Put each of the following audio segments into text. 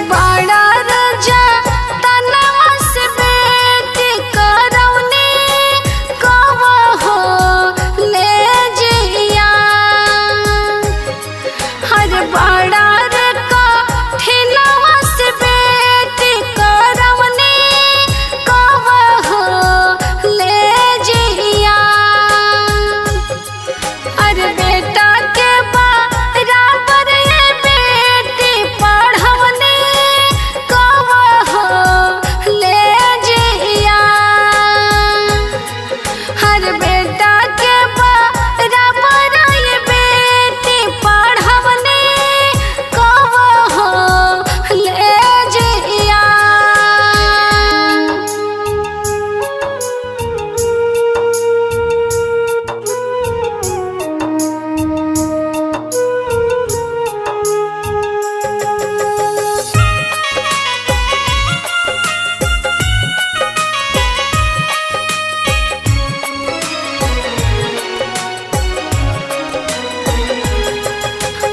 बड़ा रजा तनवा से बेटी करौनी कवा हो ले जिया। हर बड़ा रे कठिनवा से बेटी करौनी कवा हो ले जिया। अरे बेटा के बराबर ये बेटी पढ़वनी कवा हो ले जिया। हर बेटा के बराबर ये बेटी पढ़वनी कवा हो ले जिया।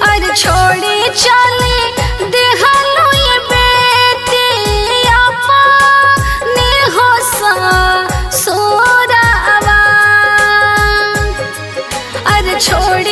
अरे छोड़ी चली देहलो ये बेटी अपने हो ससुरावा। अरे छोड़ी